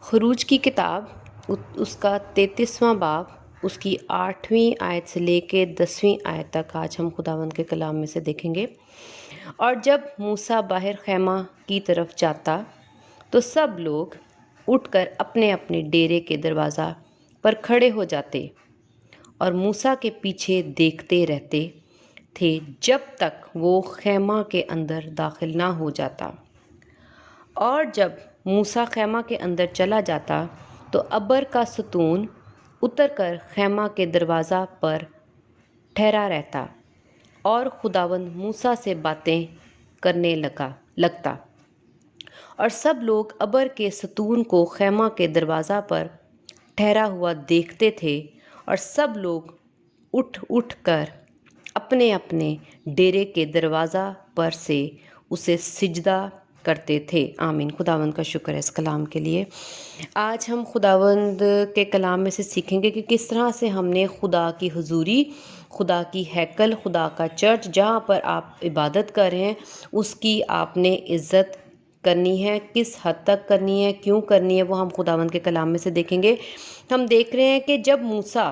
خروج کی کتاب اس کا 33واں باب اس کی 8ویں آیت سے لے کے 10ویں آیت تک آج ہم خداوند کے کلام میں سے دیکھیں گے۔ اور جب موسیٰ باہر خیمہ کی طرف جاتا تو سب لوگ اٹھ کر اپنے اپنے ڈیرے کے دروازہ پر کھڑے ہو جاتے اور موسیٰ کے پیچھے دیکھتے رہتے تھے جب تک وہ خیمہ کے اندر داخل نہ ہو جاتا۔ اور جب موسیٰ خیمہ کے اندر چلا جاتا تو ابر کا ستون اتر کر خیمہ کے دروازہ پر ٹھہرا رہتا اور خداوند موسیٰ سے باتیں کرنے لگتا، اور سب لوگ ابر کے ستون کو خیمہ کے دروازہ پر ٹھہرا ہوا دیکھتے تھے، اور سب لوگ اٹھ کر اپنے اپنے ڈیرے کے دروازہ پر سے اسے سجدہ کرتے تھے۔ آمین۔ خداوند کا شکر ہے اس کلام کے لیے۔ آج ہم خداوند کے کلام میں سے سیکھیں گے کہ کس طرح سے ہم نے خدا کی حضوری، خدا کی ہیکل، خدا کا چرچ جہاں پر آپ عبادت کر رہے ہیں اس کی آپ نے عزت کرنی ہے، کس حد تک کرنی ہے، کیوں کرنی ہے، وہ ہم خداوند کے کلام میں سے دیکھیں گے۔ ہم دیکھ رہے ہیں کہ جب موسیٰ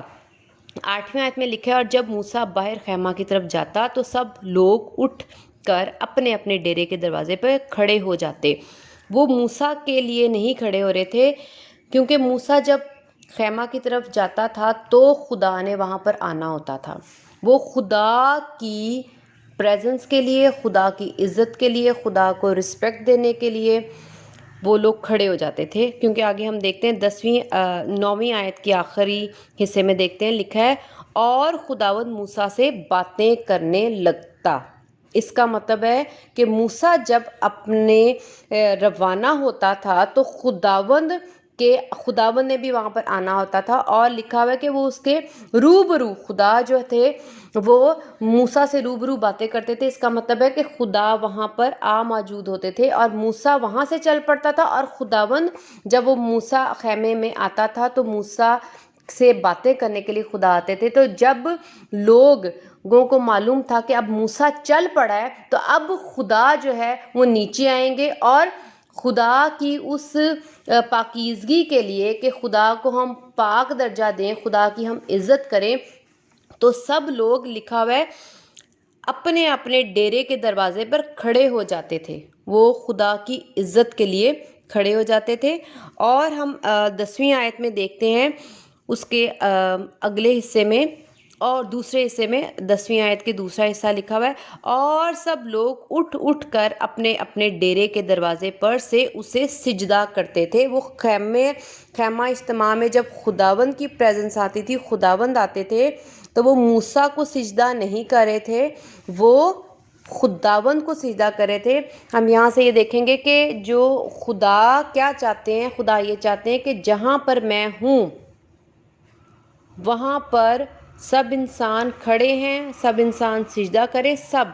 8ویں آیت میں لکھا ہے، اور جب موسیٰ باہر خیمہ کی طرف جاتا تو سب لوگ اٹھ کر اپنے اپنے ڈیرے کے دروازے پہ کھڑے ہو جاتے۔ وہ موسیٰ کے لیے نہیں کھڑے ہو رہے تھے، کیونکہ موسیٰ جب خیمہ کی طرف جاتا تھا تو خدا نے وہاں پر آنا ہوتا تھا۔ وہ خدا کی پریزنس کے لیے، خدا کی عزت کے لیے، خدا کو رسپیکٹ دینے کے لیے وہ لوگ کھڑے ہو جاتے تھے، کیونکہ آگے ہم دیکھتے ہیں 9ویں آیت کے آخری حصے میں دیکھتے ہیں لکھا ہے، اور خداوند موسیٰ سے باتیں کرنے لگتا۔ اس کا مطلب ہے کہ موسیٰ جب اپنے روانہ ہوتا تھا تو خداوند نے بھی وہاں پر آنا ہوتا تھا، اور لکھا ہوا ہے کہ وہ اس کے روبرو خدا جو تھے وہ موسیٰ سے روبرو باتیں کرتے تھے۔ اس کا مطلب ہے کہ خدا وہاں پر موجود ہوتے تھے اور موسیٰ وہاں سے چل پڑتا تھا، اور خداوند جب وہ موسیٰ خیمے میں آتا تھا تو موسیٰ سے باتیں کرنے کے لیے خدا آتے تھے۔ تو جب لوگوں کو معلوم تھا کہ اب موسیٰ چل پڑا ہے تو اب خدا جو ہے وہ نیچے آئیں گے، اور خدا کی اس پاکیزگی کے لیے کہ خدا کو ہم پاک درجہ دیں، خدا کی ہم عزت کریں، تو سب لوگ لکھا ہوا ہے اپنے اپنے ڈیرے کے دروازے پر کھڑے ہو جاتے تھے، وہ خدا کی عزت کے لیے کھڑے ہو جاتے تھے۔ اور ہم 10ویں آیت میں دیکھتے ہیں اس کے اگلے حصے میں، اور دوسرے حصے میں 10ویں آیت کے دوسرا حصہ لکھا ہوا ہے، اور سب لوگ اٹھ کر اپنے اپنے ڈیرے کے دروازے پر سے اسے سجدہ کرتے تھے۔ وہ خیمہ اجتماع میں جب خداوند کی پریزنس آتی تھی، خداوند آتے تھے، تو وہ موسیٰ کو سجدہ نہیں کر رہے تھے، وہ خداوند کو سجدہ کر رہے تھے۔ ہم یہاں سے یہ دیکھیں گے کہ جو خدا کیا چاہتے ہیں، خدا یہ چاہتے ہیں کہ جہاں پر میں ہوں وہاں پر سب انسان کھڑے ہیں، سب انسان سجدہ کریں، سب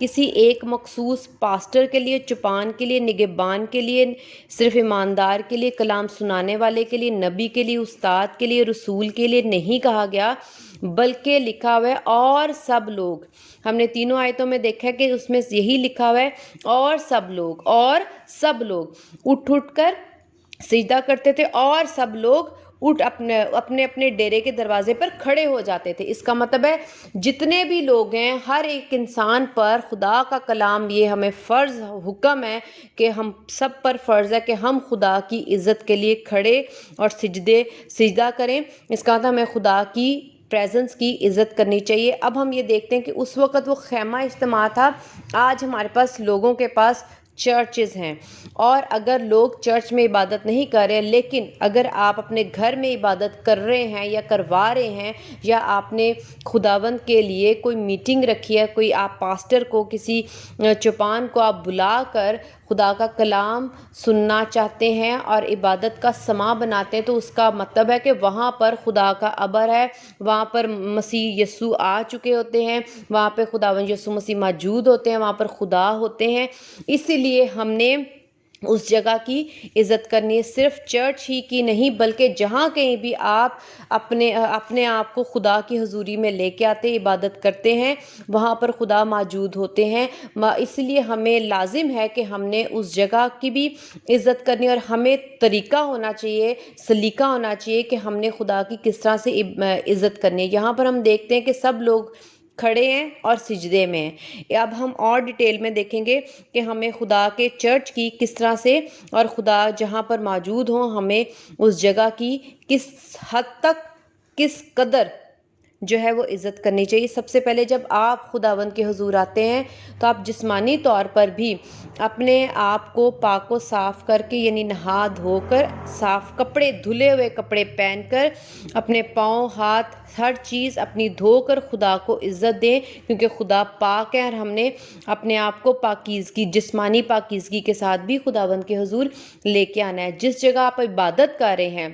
کسی ایک مخصوص پاسٹر کے لیے، چوپان کے لیے، نگہبان کے لیے، صرف ایماندار کے لیے، کلام سنانے والے کے لیے، نبی کے لیے، استاد کے لیے، رسول کے لیے نہیں کہا گیا، بلکہ لکھا ہوا ہے اور سب لوگ۔ ہم نے تینوں آیتوں میں دیکھا ہے کہ اس میں یہی لکھا ہوا ہے اور سب لوگ اٹھ کر سجدہ کرتے تھے، اور سب لوگ اپنے اپنے ڈیرے کے دروازے پر کھڑے ہو جاتے تھے۔ اس کا مطلب ہے جتنے بھی لوگ ہیں، ہر ایک انسان پر خدا کا کلام یہ ہمیں فرض حکم ہے کہ ہم سب پر فرض ہے کہ ہم خدا کی عزت کے لیے کھڑے اور سجدہ کریں۔ اس کا مطلب ہمیں خدا کی پریزنس کی عزت کرنی چاہیے۔ اب ہم یہ دیکھتے ہیں کہ اس وقت وہ خیمہ اجتماع تھا، آج ہمارے پاس لوگوں کے پاس چرچز ہیں، اور اگر لوگ چرچ میں عبادت نہیں کر رہے، لیکن اگر آپ اپنے گھر میں عبادت کر رہے ہیں یا کروا رہے ہیں، یا آپ نے خداوند کے لیے کوئی میٹنگ رکھی ہے، کوئی آپ پاسٹر کو، کسی چوپان کو آپ بلا کر خدا کا کلام سننا چاہتے ہیں اور عبادت کا سماں بناتے ہیں، تو اس کا مطلب ہے کہ وہاں پر خدا کا ابر ہے، وہاں پر مسیح یسوع آ چکے ہوتے ہیں، وہاں پہ خداوند یسوع مسیح موجود ہوتے ہیں، وہاں پر خدا ہوتے ہیں۔ اسی لیے ہم نے اس جگہ کی عزت کرنی ہے، صرف چرچ ہی کی نہیں بلکہ جہاں کہیں بھی آپ اپنے آپ کو خدا کی حضوری میں لے کے آتے عبادت کرتے ہیں، وہاں پر خدا موجود ہوتے ہیں۔ اس لیے ہمیں لازم ہے کہ ہم نے اس جگہ کی بھی عزت کرنی، اور ہمیں طریقہ ہونا چاہیے، سلیقہ ہونا چاہیے کہ ہم نے خدا کی کس طرح سے عزت کرنی ہے۔ یہاں پر ہم دیکھتے ہیں کہ سب لوگ کھڑے ہیں اور سجدے میں ہیں۔ اب ہم اور ڈیٹیل میں دیکھیں گے کہ ہمیں خدا کے چرچ کی کس طرح سے، اور خدا جہاں پر موجود ہوں ہمیں اس جگہ کی کس حد تک، کس قدر جو ہے وہ عزت کرنی چاہیے۔ سب سے پہلے جب آپ خداوند کے حضور آتے ہیں تو آپ جسمانی طور پر بھی اپنے آپ کو پاک و صاف کر کے، یعنی نہا دھو کر، صاف کپڑے، دھلے ہوئے کپڑے پہن کر، اپنے پاؤں، ہاتھ، ہر چیز اپنی دھو کر خدا کو عزت دیں، کیونکہ خدا پاک ہے، اور ہم نے اپنے آپ کو پاکیزگی، جسمانی پاکیزگی کے ساتھ بھی خداوند کے حضور لے کے آنا ہے۔ جس جگہ آپ عبادت کر رہے ہیں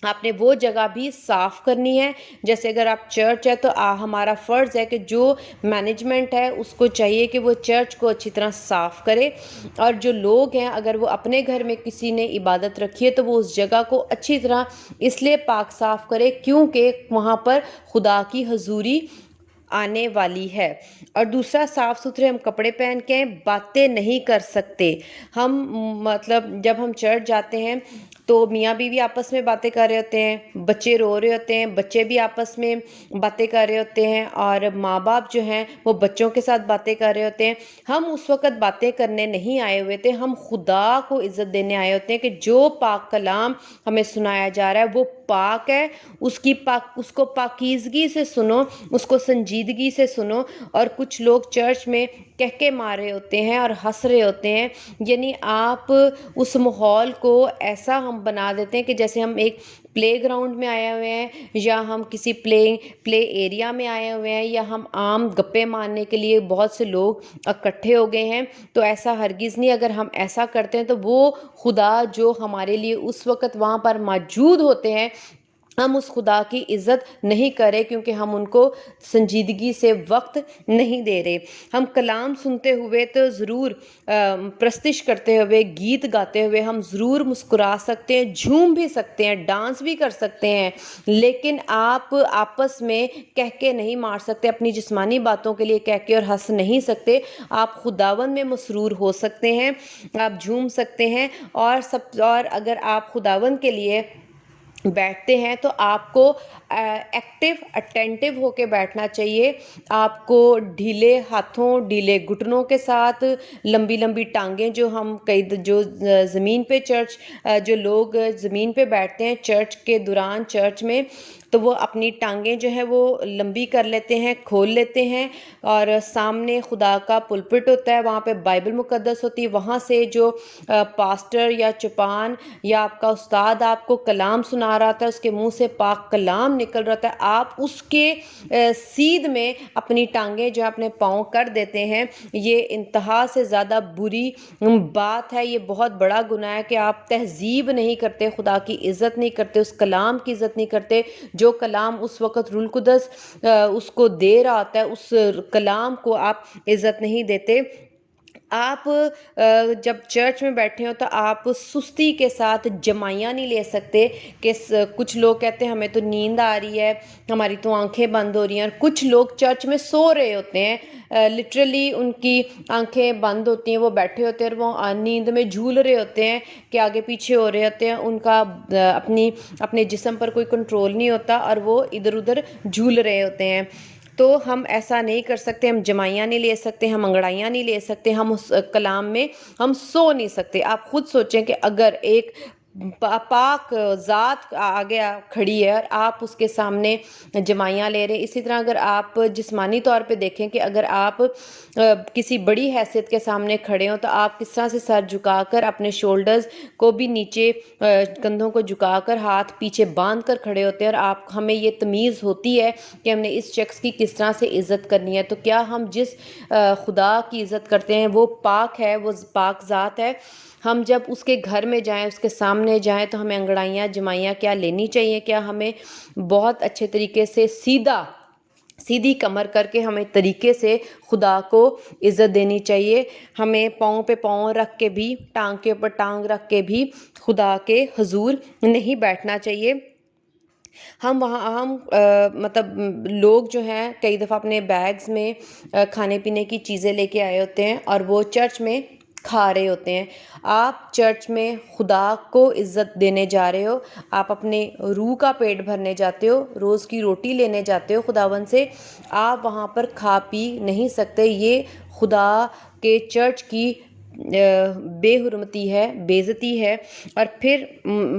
آپ نے وہ جگہ بھی صاف کرنی ہے۔ جیسے اگر آپ چرچ ہے تو ہمارا فرض ہے کہ جو مینجمنٹ ہے اس کو چاہیے کہ وہ چرچ کو اچھی طرح صاف کرے، اور جو لوگ ہیں اگر وہ اپنے گھر میں کسی نے عبادت رکھی ہے تو وہ اس جگہ کو اچھی طرح اس لیے پاک صاف کرے کیونکہ وہاں پر خدا کی حضوری آنے والی ہے۔ اور دوسرا، صاف ستھرے ہم کپڑے پہن کے باتیں نہیں کر سکتے۔ ہم مطلب جب ہم چرچ جاتے ہیں تو میاں بیوی آپس میں باتیں کر رہے ہوتے ہیں، بچے رو رہے ہوتے ہیں، بچے بھی آپس میں باتیں کر رہے ہوتے ہیں، اور ماں باپ جو ہیں وہ بچوں کے ساتھ باتیں کر رہے ہوتے ہیں۔ ہم اس وقت باتیں کرنے نہیں آئے ہوئے تھے، ہم خدا کو عزت دینے آئے ہوتے ہیں کہ جو پاک کلام ہمیں سنایا جا رہا ہے وہ پاک ہے، اس کو پاکیزگی سے سنو، اس کو سنجیدگی سے سنو۔ اور کچھ لوگ چرچ میں کہکے مار رہے ہوتے ہیں اور ہنس رہے ہوتے ہیں، یعنی آپ اس ماحول کو ایسا ہم بنا دیتے ہیں کہ جیسے ہم ایک پلے گراؤنڈ میں آئے ہوئے ہیں، یا ہم کسی پلے ایریا میں آئے ہوئے ہیں، یا ہم عام گپے مارنے کے لیے بہت سے لوگ اکٹھے ہو گئے ہیں۔ تو ایسا ہرگز نہیں، اگر ہم ایسا کرتے ہیں تو وہ خدا جو ہمارے لیے اس وقت وہاں پر موجود ہوتے ہیں، ہم اس خدا کی عزت نہیں کرے کیونکہ ہم ان کو سنجیدگی سے وقت نہیں دے رہے۔ ہم کلام سنتے ہوئے تو ضرور پرستش کرتے ہوئے، گیت گاتے ہوئے ہم ضرور مسکرا سکتے ہیں، جھوم بھی سکتے ہیں، ڈانس بھی کر سکتے ہیں، لیکن آپ آپس میں کہہ کے نہیں مار سکتے، اپنی جسمانی باتوں کے لیے کہہ کے اور ہنس نہیں سکتے۔ آپ خداوند میں مسرور ہو سکتے ہیں، آپ جھوم سکتے ہیں، اور اگر آپ خداوند کے لیے بیٹھتے ہیں تو آپ کو ایکٹیو اٹینٹیو ہو کے بیٹھنا چاہیے۔ آپ کو ڈھیلے ہاتھوں، ڈھیلے گھٹنوں کے ساتھ، لمبی لمبی ٹانگیں، جو زمین پہ جو لوگ زمین پہ بیٹھتے ہیں چرچ کے دوران، چرچ میں، تو وہ اپنی ٹانگیں جو ہیں وہ لمبی کر لیتے ہیں، کھول لیتے ہیں، اور سامنے خدا کا پلپٹ ہوتا ہے، وہاں پہ بائبل مقدس ہوتی ہے، وہاں سے جو پاسٹر یا چوپان یا آپ کا استاد آپ کو کلام سنا رہا تھا، اس کے منہ سے پاک کلام نکل رہا تھا، آپ اس کے سیدھ میں اپنی ٹانگیں جو اپنے پاؤں کر دیتے ہیں، یہ انتہا سے زیادہ بری بات ہے، یہ بہت بڑا گناہ ہے کہ آپ تہذیب نہیں کرتے، خدا کی عزت نہیں کرتے، اس کلام کی عزت نہیں کرتے جو کلام اس وقت روح القدس اس کو دے رہا ہوتا ہے، اس کلام کو آپ عزت نہیں دیتے۔ آپ جب چرچ میں بیٹھے ہو تو آپ سستی کے ساتھ جمائیاں نہیں لے سکتے کہ کچھ لوگ کہتے ہیں ہمیں تو نیند آ رہی ہے، ہماری تو آنکھیں بند ہو رہی ہیں، اور کچھ لوگ چرچ میں سو رہے ہوتے ہیں، لٹرلی ان کی آنکھیں بند ہوتی ہیں، وہ بیٹھے ہوتے ہیں اور وہ نیند میں جھول رہے ہوتے ہیں کہ آگے پیچھے ہو رہے ہوتے ہیں، ان کا اپنے جسم پر کوئی کنٹرول نہیں ہوتا اور وہ ادھر ادھر جھول رہے ہوتے ہیں۔ تو ہم ایسا نہیں کر سکتے، ہم جمائیاں نہیں لے سکتے، ہم انگڑائیاں نہیں لے سکتے، ہم اس کلام میں ہم سو نہیں سکتے۔ آپ خود سوچیں کہ اگر ایک پاک ذات آگے کھڑی ہے اور آپ اس کے سامنے جمائیاں لے رہے ہیں، اسی طرح اگر آپ جسمانی طور پہ دیکھیں کہ اگر آپ کسی بڑی حیثیت کے سامنے کھڑے ہوں تو آپ کس طرح سے سر جھکا کر، اپنے شولڈرز کو بھی نیچے، کندھوں کو جھکا کر، ہاتھ پیچھے باندھ کر کھڑے ہوتے ہیں، اور ہمیں یہ تمیز ہوتی ہے کہ ہم نے اس شخص کی کس طرح سے عزت کرنی ہے۔ تو کیا ہم جس خدا کی عزت کرتے ہیں وہ پاک ہے، وہ پاک ذات ہے، ہم جب اس کے گھر میں جائیں، اس کے سامنے جائیں تو ہمیں انگڑائیاں جمائیاں کیا لینی چاہیے؟ کیا ہمیں بہت اچھے طریقے سے سیدھا سیدھی کمر کر کے ہمیں طریقے سے خدا کو عزت دینی چاہیے. ہمیں پاؤں پہ پاؤں رکھ کے بھی، ٹانگ کے اوپر ٹانگ رکھ کے بھی خدا کے حضور نہیں بیٹھنا چاہیے. ہم مطلب لوگ جو ہیں کئی دفعہ اپنے بیگز میں کھانے پینے کی چیزیں لے کے آئے ہوتے ہیں اور وہ چرچ میں کھا رہے ہوتے ہیں. آپ چرچ میں خدا کو عزت دینے جا رہے ہو، آپ اپنے روح کا پیٹ بھرنے جاتے ہو، روز کی روٹی لینے جاتے ہو خداوند سے، آپ وہاں پر کھا پی نہیں سکتے. یہ خدا کے چرچ کی بے حرمتی ہے، بے عزتی ہے. اور پھر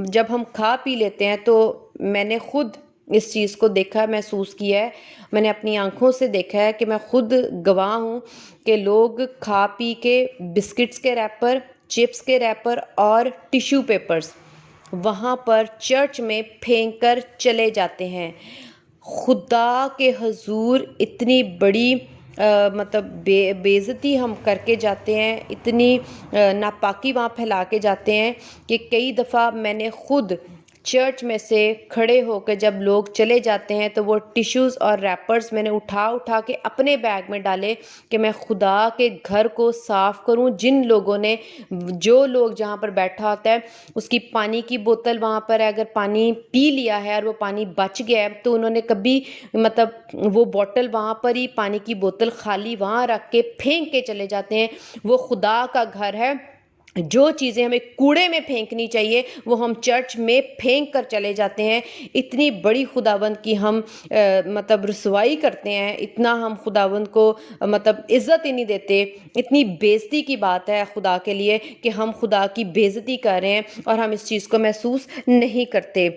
جب ہم کھا پی لیتے ہیں تو میں نے خود اس چیز کو دیکھا، محسوس کیا ہے، میں نے اپنی آنکھوں سے دیکھا ہے کہ میں خود گواہ ہوں کہ لوگ کھا پی کے بسکٹس کے ریپر، چپس کے ریپر اور ٹیشو پیپرز وہاں پر چرچ میں پھینک کر چلے جاتے ہیں. خدا کے حضور اتنی بڑی مطلب بے عزتی ہم کر کے جاتے ہیں، اتنی ناپاکی وہاں پھیلا کے جاتے ہیں کہ کئی دفعہ میں نے خود چرچ میں سے کھڑے ہو کے جب لوگ چلے جاتے ہیں تو وہ ٹیشوز اور ریپرز میں نے اٹھا کے اپنے بیگ میں ڈالے کہ میں خدا کے گھر کو صاف کروں. جن لوگوں نے، جو لوگ جہاں پر بیٹھا ہوتا ہے اس کی پانی کی بوتل وہاں پر ہے، اگر پانی پی لیا ہے اور وہ پانی بچ گیا ہے تو انہوں نے کبھی مطلب وہ بوتل وہاں پر ہی، پانی کی بوتل خالی وہاں رکھ کے پھینک کے چلے جاتے ہیں. وہ خدا کا گھر ہے. جو چیزیں ہمیں کوڑے میں پھینکنی چاہیے وہ ہم چرچ میں پھینک کر چلے جاتے ہیں. اتنی بڑی خداوند کی ہم مطلب رسوائی کرتے ہیں، اتنا ہم خداوند کو مطلب عزت ہی نہیں دیتے. اتنی بے عزتی کی بات ہے خدا کے لیے کہ ہم خدا کی بے عزتی کر رہے ہیں اور ہم اس چیز کو محسوس نہیں کرتے.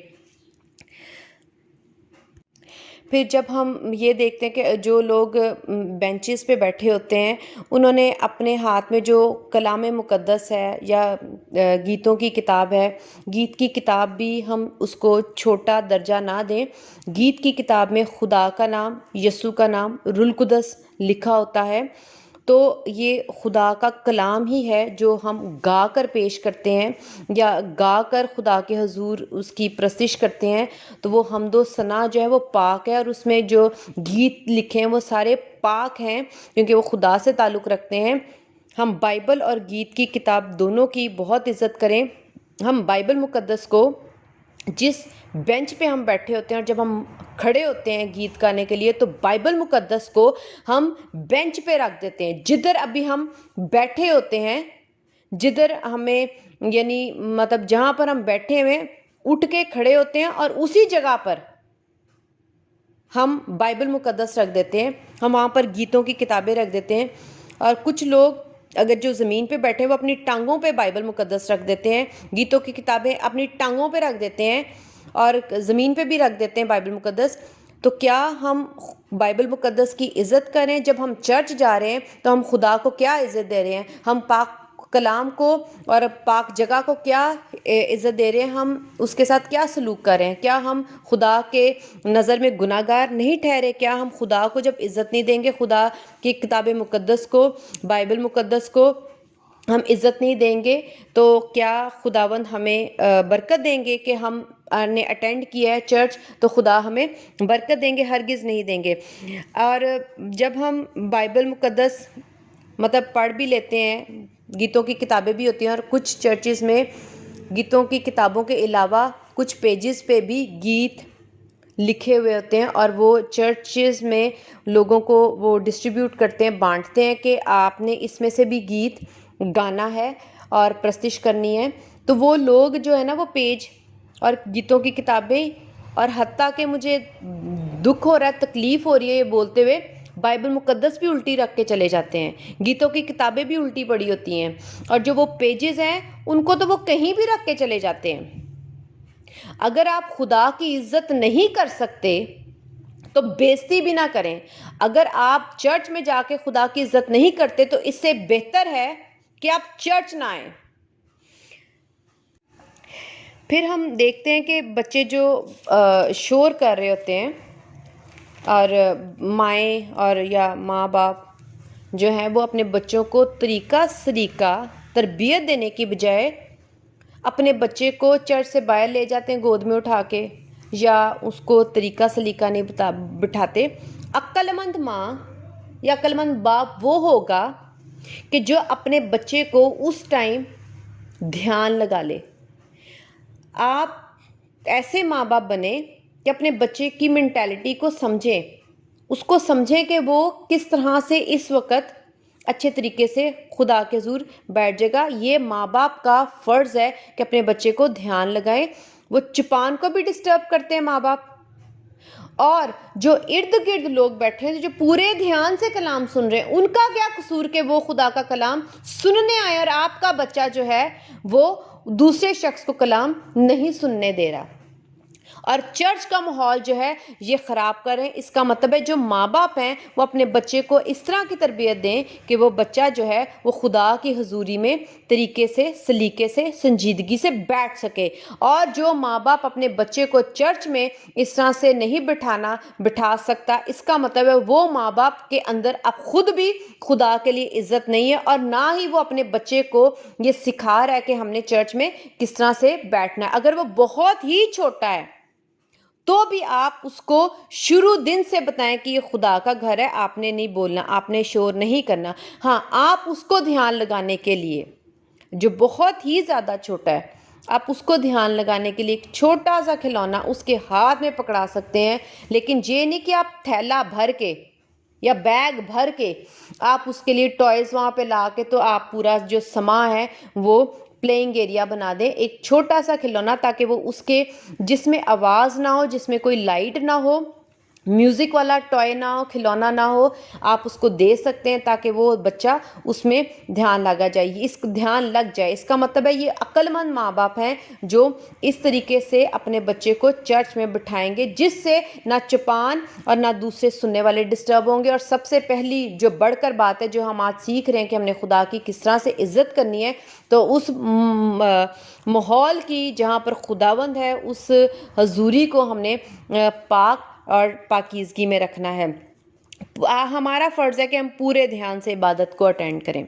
پھر جب ہم یہ دیکھتے ہیں کہ جو لوگ بینچز پہ بیٹھے ہوتے ہیں انہوں نے اپنے ہاتھ میں جو کلام مقدس ہے یا گیتوں کی کتاب ہے، گیت کی کتاب بھی ہم اس کو چھوٹا درجہ نہ دیں. گیت کی کتاب میں خدا کا نام، یسوع کا نام، روح القدس لکھا ہوتا ہے. تو یہ خدا کا کلام ہی ہے جو ہم گا کر پیش کرتے ہیں یا گا کر خدا کے حضور اس کی پرستش کرتے ہیں. تو وہ حمد و ثنا جو ہے وہ پاک ہے، اور اس میں جو گیت لکھے ہیں وہ سارے پاک ہیں کیونکہ وہ خدا سے تعلق رکھتے ہیں. ہم بائبل اور گیت کی کتاب دونوں کی بہت عزت کریں. ہم بائبل مقدس کو جس بینچ پہ ہم بیٹھے ہوتے ہیں اور جب ہم کھڑے ہوتے ہیں گیت گانے کے لیے تو بائبل مقدس کو ہم بینچ پہ رکھ دیتے ہیں. جدھر ابھی ہم بیٹھے ہوتے ہیں، جدھر ہمیں یعنی مطلب جہاں پر ہم بیٹھے ہوئے اٹھ کے کھڑے ہوتے ہیں اور اسی جگہ پر ہم بائبل مقدس رکھ دیتے ہیں. ہم وہاں پر گیتوں کی کتابیں رکھ دیتے ہیں. اور کچھ لوگ اگر جو زمین پہ بیٹھے ہیں وہ اپنی ٹانگوں پہ بائبل مقدس رکھ دیتے ہیں، گیتوں کی کتابیں اپنی ٹانگوں پہ رکھ دیتے ہیں اور زمین پہ بھی رکھ دیتے ہیں بائبل مقدس. تو کیا ہم بائبل مقدس کی عزت کریں؟ جب ہم چرچ جا رہے ہیں تو ہم خدا کو کیا عزت دے رہے ہیں؟ ہم پاک کلام کو اور پاک جگہ کو کیا عزت دے رہے ہیں؟ ہم اس کے ساتھ کیا سلوک کر رہے ہیں؟ کیا ہم خدا کے نظر میں گناہ گار نہیں ٹھہرے؟ کیا ہم خدا کو جب عزت نہیں دیں گے، خدا کی کتاب مقدس کو، بائبل مقدس کو ہم عزت نہیں دیں گے تو کیا خداوند ہمیں برکت دیں گے؟ کہ ہم نے اٹینڈ کیا ہے چرچ تو خدا ہمیں برکت دیں گے؟ ہرگز نہیں دیں گے. اور جب ہم بائبل مقدس مطلب پڑھ بھی لیتے ہیں، گیتوں کی کتابیں بھی ہوتی ہیں، اور کچھ چرچز میں گیتوں کی کتابوں کے علاوہ کچھ پیجز پہ بھی گیت لکھے ہوئے ہوتے ہیں اور وہ چرچز میں لوگوں کو وہ ڈسٹریبیوٹ کرتے ہیں، بانٹتے ہیں کہ آپ نے اس میں سے بھی گیت گانا ہے اور پرستش کرنی ہے. تو وہ لوگ جو ہے نا وہ پیج اور گیتوں کی کتابیں، اور حتیٰ کہ مجھے دکھ ہو رہا ہے، تکلیف ہو رہی ہے یہ بولتے ہوئے، بائبل مقدس بھی الٹی رکھ کے چلے جاتے ہیں، گیتوں کی کتابیں بھی الٹی پڑی ہوتی ہیں، اور جو وہ پیجز ہیں ان کو تو وہ کہیں بھی رکھ کے چلے جاتے ہیں. اگر آپ خدا کی عزت نہیں کر سکتے تو بےزتی بھی نہ کریں. اگر آپ چرچ میں جا کے خدا کی عزت نہیں کرتے تو اس سے بہتر ہے کہ آپ چرچ نہ آئیں. پھر ہم دیکھتے ہیں کہ بچے جو شور کر رہے ہوتے ہیں اور مائیں اور یا ماں باپ جو ہیں وہ اپنے بچوں کو طریقہ سلیقہ تربیت دینے کی بجائے اپنے بچے کو چرچ سے باہر لے جاتے ہیں گود میں اٹھا کے، یا اس کو طریقہ سلیقہ نہیں بٹھاتے. عقلمند ماں یا عقلمند باپ وہ ہوگا کہ جو اپنے بچے کو اس ٹائم دھیان لگا لے. آپ ایسے ماں باپ بنیں کہ اپنے بچے کی مینٹیلٹی کو سمجھیں، اس کو سمجھیں کہ وہ کس طرح سے اس وقت اچھے طریقے سے خدا کے حضور بیٹھ جائے گا. یہ ماں باپ کا فرض ہے کہ اپنے بچے کو دھیان لگائیں. وہ چپان کو بھی ڈسٹرب کرتے ہیں ماں باپ، اور جو ارد گرد لوگ بیٹھے ہیں جو پورے دھیان سے کلام سن رہے ہیں، ان کا کیا قصور کہ وہ خدا کا کلام سننے آئے اور آپ کا بچہ جو ہے وہ دوسرے شخص کو کلام نہیں سننے دے رہا. اور چرچ کا ماحول جو ہے یہ خراب کریں. اس کا مطلب ہے جو ماں باپ ہیں وہ اپنے بچے کو اس طرح کی تربیت دیں کہ وہ بچہ جو ہے وہ خدا کی حضوری میں طریقے سے، سلیقے سے، سنجیدگی سے بیٹھ سکے. اور جو ماں باپ اپنے بچے کو چرچ میں اس طرح سے نہیں بٹھا سکتا، اس کا مطلب ہے وہ ماں باپ کے اندر اب خود بھی خدا کے لیے عزت نہیں ہے، اور نہ ہی وہ اپنے بچے کو یہ سکھا رہا ہے کہ ہم نے چرچ میں کس طرح سے بیٹھنا ہے. اگر وہ بہت ہی چھوٹا ہے تو بھی آپ اس کو شروع دن سے بتائیں کہ یہ خدا کا گھر ہے، آپ نے نہیں بولنا، آپ نے شور نہیں کرنا. ہاں، آپ اس کو دھیان لگانے کے لیے، جو بہت ہی زیادہ چھوٹا ہے، آپ اس کو دھیان لگانے کے لیے ایک چھوٹا سا کھلونا اس کے ہاتھ میں پکڑا سکتے ہیں. لیکن یہ نہیں کہ آپ تھیلا بھر کے یا بیگ بھر کے آپ اس کے لیے ٹوائز وہاں پہ لا کے تو آپ پورا جو سما ہے وہ پلینگ ایریا بنا دیں. ایک چھوٹا سا کھلونا تاکہ وہ اس کے جس میں آواز نہ ہو، جس میں کوئی لائٹ نہ ہو، میوزک والا ٹوائے نہ ہو، کھلونا نہ ہو، آپ اس کو دے سکتے ہیں تاکہ وہ بچہ اس میں دھیان لگ جائے. اس کا مطلب ہے یہ عقل مند ماں باپ ہیں جو اس طریقے سے اپنے بچے کو چرچ میں بٹھائیں گے جس سے نہ چپان اور نہ دوسرے سننے والے ڈسٹرب ہوں گے. اور سب سے پہلی جو بڑھ کر بات ہے جو ہم آج سیکھ رہے ہیں کہ ہم نے خدا کی کس طرح سے عزت کرنی ہے، تو اس ماحول کی جہاں پر خداوند ہے اس حضوری کو ہم نے پاک اور پاکیزگی میں رکھنا ہے. ہمارا فرض ہے کہ ہم پورے دھیان سے عبادت کو اٹینڈ کریں.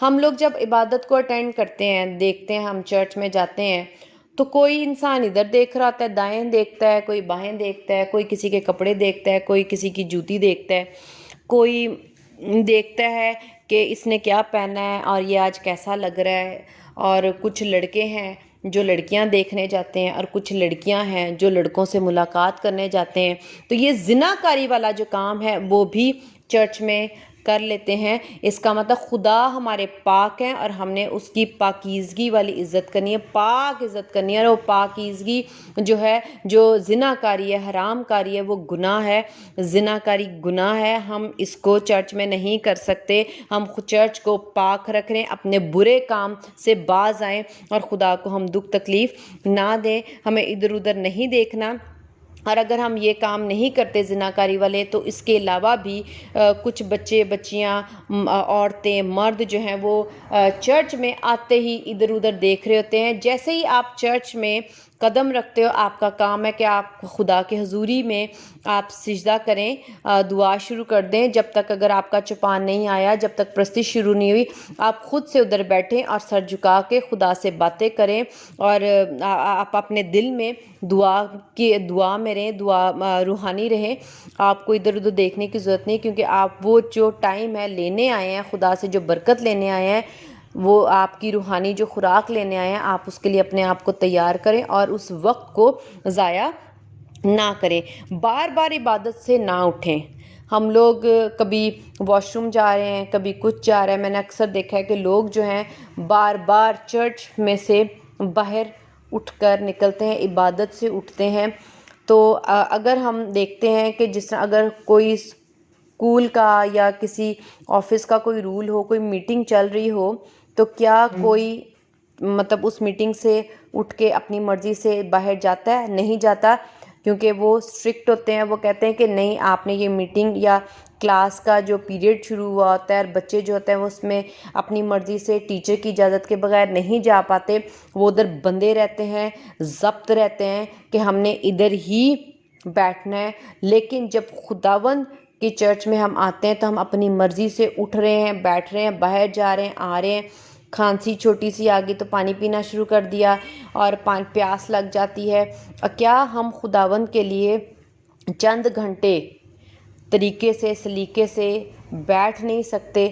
ہم لوگ جب عبادت کو اٹینڈ کرتے ہیں، دیکھتے ہیں، ہم چرچ میں جاتے ہیں تو کوئی انسان ادھر دیکھ رہا ہوتا ہے، دائیں دیکھتا ہے، کوئی بائیں دیکھتا ہے، کوئی کسی کے کپڑے دیکھتا ہے، کوئی کسی کی جوتی دیکھتا ہے، کوئی دیکھتا ہے کہ اس نے کیا پہنا ہے اور یہ آج کیسا لگ رہا ہے. اور کچھ لڑکے ہیں جو لڑکیاں دیکھنے جاتے ہیں، اور کچھ لڑکیاں ہیں جو لڑکوں سے ملاقات کرنے جاتے ہیں. تو یہ زناکاری والا جو کام ہے وہ بھی چرچ میں کر لیتے ہیں. اس کا مطلب خدا ہمارے پاک ہیں اور ہم نے اس کی پاکیزگی والی عزت کرنی ہے، پاک عزت کرنی ہے. اور وہ پاکیزگی جو ہے، جو زناکاری ہے، حرام کاری ہے، وہ گناہ ہے. زناکاری گناہ ہے، ہم اس کو چرچ میں نہیں کر سکتے. ہم چرچ کو پاک رکھ رہے ہیں، اپنے برے کام سے باز آئیں اور خدا کو ہم دکھ تکلیف نہ دیں. ہمیں ادھر ادھر نہیں دیکھنا. اور اگر ہم یہ کام نہیں کرتے زناکاری والے، تو اس کے علاوہ بھی کچھ بچے، بچیاں، عورتیں، مرد جو ہیں وہ چرچ میں آتے ہی ادھر ادھر دیکھ رہے ہوتے ہیں. جیسے ہی آپ چرچ میں قدم رکھتے ہو، آپ کا کام ہے کہ آپ خدا کے حضوری میں آپ سجدہ کریں، دعا شروع کر دیں. جب تک اگر آپ کا چپان نہیں آیا، جب تک پرستش شروع نہیں ہوئی، آپ خود سے ادھر بیٹھیں اور سر جھکا کے خدا سے باتیں کریں. اور آپ اپنے دل میں دعا میں رہیں، دعا روحانی رہیں. آپ کو ادھر ادھر دیکھنے کی ضرورت نہیں، کیونکہ آپ وہ جو ٹائم ہے لینے آئے ہیں، خدا سے جو برکت لینے آئے ہیں، وہ آپ کی روحانی جو خوراک لینے آئے ہیں، آپ اس کے لیے اپنے آپ کو تیار کریں اور اس وقت کو ضائع نہ کریں. بار بار عبادت سے نہ اٹھیں. ہم لوگ کبھی واش روم جا رہے ہیں، کبھی کچھ جا رہے ہیں. میں نے اکثر دیکھا ہے کہ لوگ جو ہیں بار بار چرچ میں سے باہر اٹھ کر نکلتے ہیں، عبادت سے اٹھتے ہیں. تو اگر ہم دیکھتے ہیں کہ جس طرح اگر کوئی اسکول کا یا کسی آفس کا کوئی رول ہو، کوئی میٹنگ چل رہی ہو، تو کیا کوئی مطلب اس میٹنگ سے اٹھ کے اپنی مرضی سے باہر جاتا ہے؟ نہیں جاتا، کیونکہ وہ اسٹرکٹ ہوتے ہیں. وہ کہتے ہیں کہ نہیں، آپ نے یہ میٹنگ یا کلاس کا جو پیریڈ شروع ہوا ہوتا ہے، اور بچے جو ہوتے ہیں وہ اس میں اپنی مرضی سے ٹیچر کی اجازت کے بغیر نہیں جا پاتے. وہ ادھر بندے رہتے ہیں، ضبط رہتے ہیں کہ ہم نے ادھر ہی بیٹھنا ہے. لیکن جب خداوند کی چرچ میں ہم آتے ہیں تو ہم اپنی مرضی سے اٹھ رہے ہیں، بیٹھ رہے ہیں، باہر جا رہے ہیں، آ رہے ہیں. کھانسی چھوٹی سی آ گئی تو پانی پینا شروع کر دیا اور پیاس لگ جاتی ہے. کیا ہم خداوند کے لیے چند گھنٹے طریقے سے سلیقے سے بیٹھ نہیں سکتے،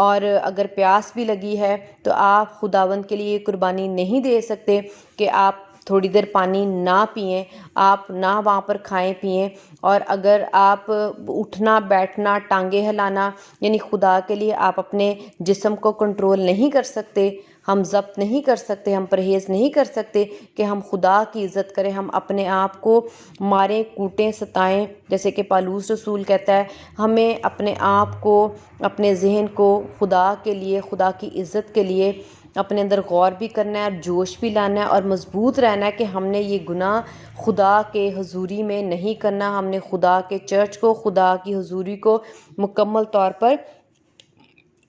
اور اگر پیاس بھی لگی ہے تو آپ خداوند کے لیے قربانی نہیں دے سکتے کہ آپ تھوڑی دیر پانی نہ پئیں، آپ نہ وہاں پر کھائیں پئیں، اور اگر آپ اٹھنا بیٹھنا ٹانگیں ہلانا، یعنی خدا کے لیے آپ اپنے جسم کو کنٹرول نہیں کر سکتے، ہم ضبط نہیں کر سکتے، ہم پرہیز نہیں کر سکتے کہ ہم خدا کی عزت کریں، ہم اپنے آپ کو ماریں کوٹیں ستائیں، جیسے کہ پالوس رسول کہتا ہے ہمیں اپنے آپ کو اپنے ذہن کو خدا کے لیے، خدا کی عزت کے لیے اپنے اندر غور بھی کرنا ہے اور جوش بھی لانا ہے اور مضبوط رہنا ہے کہ ہم نے یہ گناہ خدا کے حضوری میں نہیں کرنا، ہم نے خدا کے چرچ کو، خدا کی حضوری کو مکمل طور پر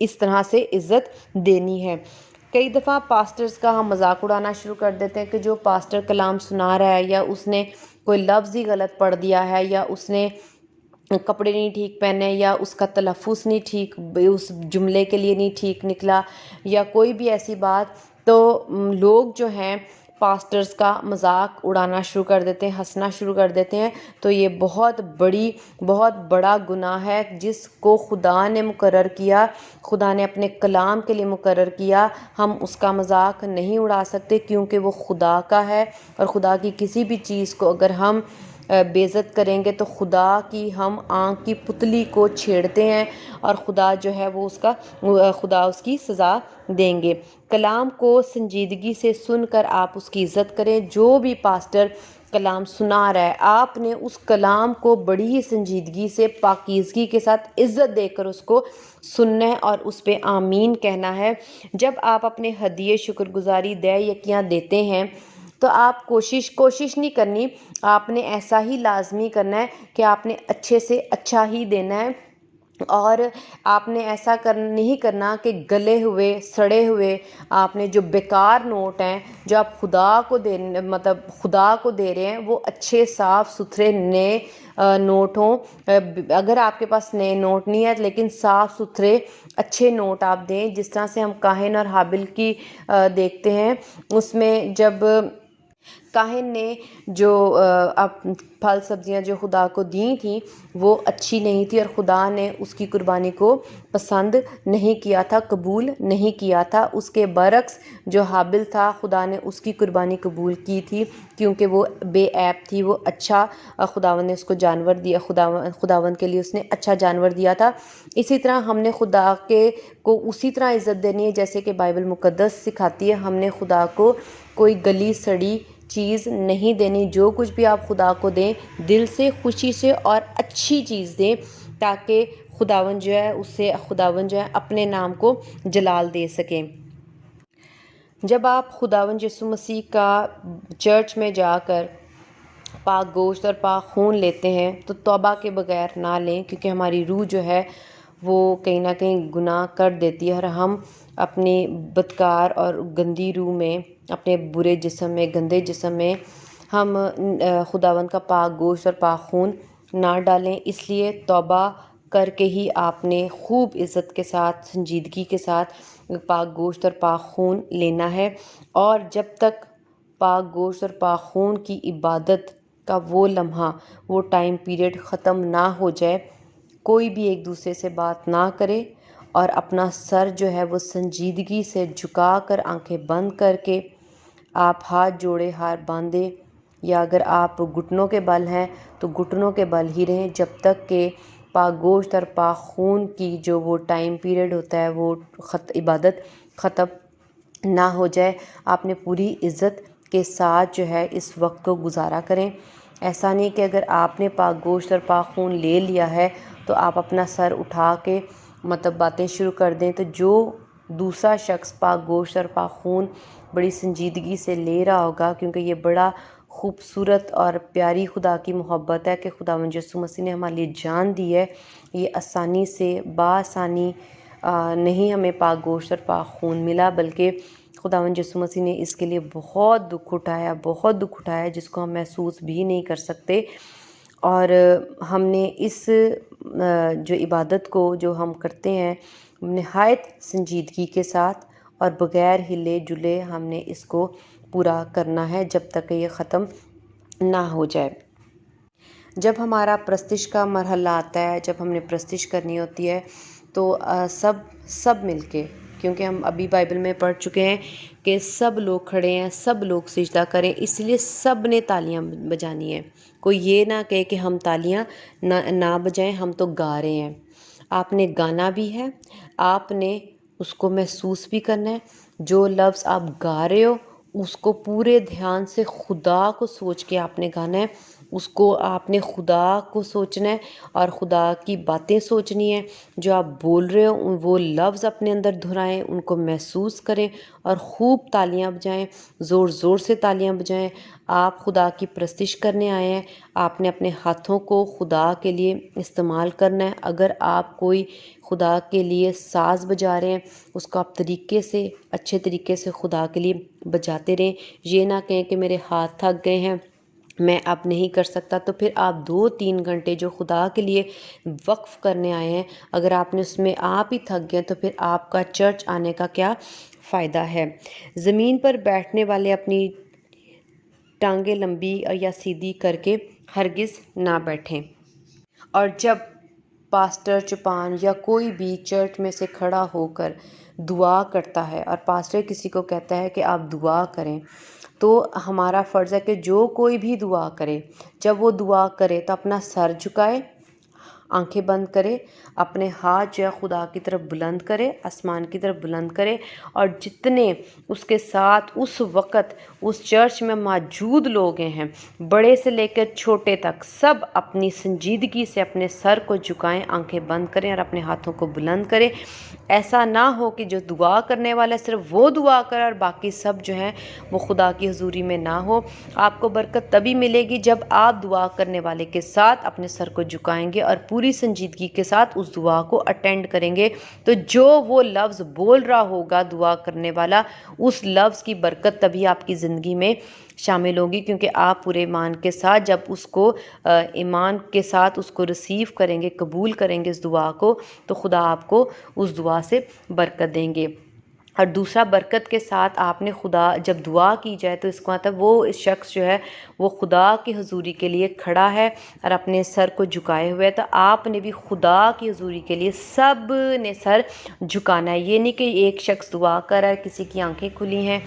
اس طرح سے عزت دینی ہے۔ کئی دفعہ پاسٹرز کا ہم مذاق اڑانا شروع کر دیتے ہیں کہ جو پاسٹر کلام سنا رہا ہے، یا اس نے کوئی لفظ ہی غلط پڑھ دیا ہے، یا اس نے کپڑے نہیں ٹھیک پہنے، یا اس کا تلفظ نہیں ٹھیک، اس جملے کے لیے نہیں ٹھیک نکلا، یا کوئی بھی ایسی بات، تو لوگ جو ہیں پاسٹرز کا مذاق اڑانا شروع کر دیتے ہیں، ہنسنا شروع کر دیتے ہیں۔ تو یہ بہت بڑا گناہ ہے جس کو خدا نے مقرر کیا، خدا نے اپنے کلام کے لیے مقرر کیا، ہم اس کا مذاق نہیں اڑا سکتے کیونکہ وہ خدا کا ہے، اور خدا کی کسی بھی چیز کو اگر ہم بے عزت کریں گے تو خدا کی ہم آنکھ کی پتلی کو چھیڑتے ہیں، اور خدا جو ہے وہ خدا اس کی سزا دیں گے۔ کلام کو سنجیدگی سے سن کر آپ اس کی عزت کریں۔ جو بھی پاسٹر کلام سنا رہا ہے، آپ نے اس کلام کو بڑی ہی سنجیدگی سے، پاکیزگی کے ساتھ عزت دے کر اس کو سننا ہے اور اس پہ آمین کہنا ہے۔ جب آپ اپنے ہدیے شکر گزاری دے یکیاں دیتے ہیں تو آپ کوشش نہیں کرنی، آپ نے ایسا ہی لازمی کرنا ہے کہ آپ نے اچھے سے اچھا ہی دینا ہے، اور آپ نے ایسا نہیں کرنا کہ گلے ہوئے سڑے ہوئے آپ نے جو بیکار نوٹ ہیں جو آپ خدا کو دے رہے ہیں وہ اچھے صاف ستھرے نئے نوٹ ہوں۔ اگر آپ کے پاس نئے نوٹ نہیں ہے لیکن صاف ستھرے اچھے نوٹ آپ دیں، جس طرح سے ہم کاہن اور حابل کی دیکھتے ہیں، اس میں جب کاہن نے جو پھل سبزیاں جو خدا کو دی تھیں وہ اچھی نہیں تھی، اور خدا نے اس کی قربانی کو پسند نہیں کیا تھا، قبول نہیں کیا تھا۔ اس کے برعکس جو حابل تھا، خدا نے اس کی قربانی قبول کی تھی کیونکہ وہ بے عیب تھی، وہ اچھا خداوند نے اس کو جانور دیا، خداوند کے لیے اس نے اچھا جانور دیا تھا۔ اسی طرح ہم نے خدا کو اسی طرح عزت دینی ہے جیسے کہ بائبل مقدس سکھاتی ہے۔ ہم نے خدا کو کوئی گلی سڑی چیز نہیں دینی، جو کچھ بھی آپ خدا کو دیں دل سے خوشی سے اور اچھی چیز دیں، تاکہ خداوند جو ہے اپنے نام کو جلال دے سکیں۔ جب آپ خداوند یسوع مسیح کا چرچ میں جا کر پاک گوشت اور پاک خون لیتے ہیں تو توبہ کے بغیر نہ لیں، کیونکہ ہماری روح جو ہے وہ کہیں نہ کہیں گناہ کر دیتی ہے، اور ہم اپنی بدکار اور گندی روح میں، اپنے برے جسم میں، گندے جسم میں ہم خداوند کا پاک گوشت اور پاک خون نہ ڈالیں۔ اس لیے توبہ کر کے ہی آپ نے خوب عزت کے ساتھ، سنجیدگی کے ساتھ پاک گوشت اور پاک خون لینا ہے، اور جب تک پاک گوشت اور پاک خون کی عبادت کا وہ لمحہ، وہ ٹائم پیریڈ ختم نہ ہو جائے، کوئی بھی ایک دوسرے سے بات نہ کرے، اور اپنا سر جو ہے وہ سنجیدگی سے جھکا کر، آنکھیں بند کر کے آپ ہاتھ جوڑے، ہاتھ باندھے، یا اگر آپ گھٹنوں کے بل ہیں تو گھٹنوں کے بل ہی رہیں جب تک کہ پاک گوشت اور پاک خون کی جو وہ ٹائم پیریڈ ہوتا ہے وہ عبادت ختم نہ ہو جائے۔ آپ نے پوری عزت کے ساتھ جو ہے اس وقت کو گزارا کریں۔ ایسا نہیں کہ اگر آپ نے پاک گوشت اور پاک خون لے لیا ہے تو آپ اپنا سر اٹھا کے باتیں شروع کر دیں، تو جو دوسرا شخص پاک گوشت اور پاک خون بڑی سنجیدگی سے لے رہا ہوگا، کیونکہ یہ بڑا خوبصورت اور پیاری خدا کی محبت ہے کہ خداوند یسوع مسیح نے ہمارے لیے جان دی ہے، یہ آسانی سے بآسانی نہیں ہمیں پاک گوشت اور پاک خون ملا، بلکہ خداوند یسوع مسیح نے اس کے لیے بہت دکھ اٹھایا جس کو ہم محسوس بھی نہیں کر سکتے، اور ہم نے اس جو عبادت کو جو ہم کرتے ہیں نہایت سنجیدگی کے ساتھ اور بغیر ہلے جلے ہم نے اس کو پورا کرنا ہے جب تک کہ یہ ختم نہ ہو جائے۔ جب ہمارا پرستش کا مرحلہ آتا ہے، جب ہم نے پرستش کرنی ہوتی ہے تو سب مل کے، کیونکہ ہم ابھی بائبل میں پڑھ چکے ہیں کہ سب لوگ کھڑے ہیں، سب لوگ سجدہ کریں، اس لیے سب نے تالیاں بجانی ہیں۔ کوئی یہ نہ کہے کہ ہم تالیاں نہ بجائیں، ہم تو گا رہے ہیں۔ آپ نے گانا بھی ہے، آپ نے اس کو محسوس بھی کرنا ہے۔ جو لفظ آپ گا رہے ہو اس کو پورے دھیان سے خدا کو سوچ کے آپ نے گانا ہے، اس کو آپ نے خدا کو سوچنا ہے اور خدا کی باتیں سوچنی ہیں۔ جو آپ بول رہے ہو وہ لفظ اپنے اندر دہرائیں، ان کو محسوس کریں اور خوب تالیاں بجائیں، زور زور سے تالیاں بجائیں۔ آپ خدا کی پرستش کرنے آئے ہیں، آپ نے اپنے ہاتھوں کو خدا کے لیے استعمال کرنا ہے۔ اگر آپ کوئی خدا کے لیے ساز بجا رہے ہیں، اس کو آپ طریقے سے، اچھے طریقے سے خدا کے لیے بجاتے رہیں۔ یہ نہ کہیں کہ میرے ہاتھ تھک گئے ہیں، میں اب نہیں کر سکتا۔ تو پھر آپ 2-3 گھنٹے جو خدا کے لیے وقف کرنے آئے ہیں، اگر آپ نے اس میں آپ ہی تھک گئے تو پھر آپ کا چرچ آنے کا کیا فائدہ ہے؟ زمین پر بیٹھنے والے اپنی ٹانگیں لمبی یا سیدھی کر کے ہرگز نہ بیٹھیں۔ اور جب پاسٹر، چوپان یا کوئی بھی چرچ میں سے کھڑا ہو کر دعا کرتا ہے اور پاسٹر کسی کو کہتا ہے کہ آپ دعا کریں، تو ہمارا فرض ہے کہ جو کوئی بھی دعا کرے، جب وہ دعا کرے تو اپنا سر جھکائے، آنکھیں بند کرے، اپنے ہاتھ جو ہے خدا کی طرف بلند کرے، آسمان کی طرف بلند کرے، اور جتنے اس کے ساتھ اس وقت اس چرچ میں موجود لوگ ہیں، بڑے سے لے کر چھوٹے تک، سب اپنی سنجیدگی سے اپنے سر کو جھکائیں، آنکھیں بند کریں اور اپنے ہاتھوں کو بلند کریں۔ ایسا نہ ہو کہ جو دعا کرنے والا صرف وہ دعا کرے اور باقی سب جو ہیں وہ خدا کی حضوری میں نہ ہو۔ آپ کو برکت تبھی ملے گی جب آپ دعا کرنے والے کے ساتھ اپنے سر کو جھکائیں گے اور پوری سنجیدگی کے ساتھ اس دعا کو اٹینڈ کریں گے، تو جو وہ لفظ بول رہا ہوگا دعا کرنے والا، اس لفظ کی برکت تبھی آپ کی زندگی میں شامل ہوگی، کیونکہ آپ پورے ایمان کے ساتھ جب اس کو ایمان کے ساتھ اس کو ریسیو کریں گے، قبول کریں گے اس دعا کو، تو خدا آپ کو اس دعا سے برکت دیں گے۔ اور دوسرا، برکت کے ساتھ آپ نے خدا جب دعا کی جائے تو اس کا مطلب وہ شخص جو ہے وہ خدا کی حضوری کے لیے کھڑا ہے اور اپنے سر کو جھکائے ہوئے ہے، تو آپ نے بھی خدا کی حضوری کے لیے سب نے سر جھکانا ہے۔ یہ نہیں کہ ایک شخص دعا کر رہا ہے، کسی کی آنکھیں کھلی ہیں،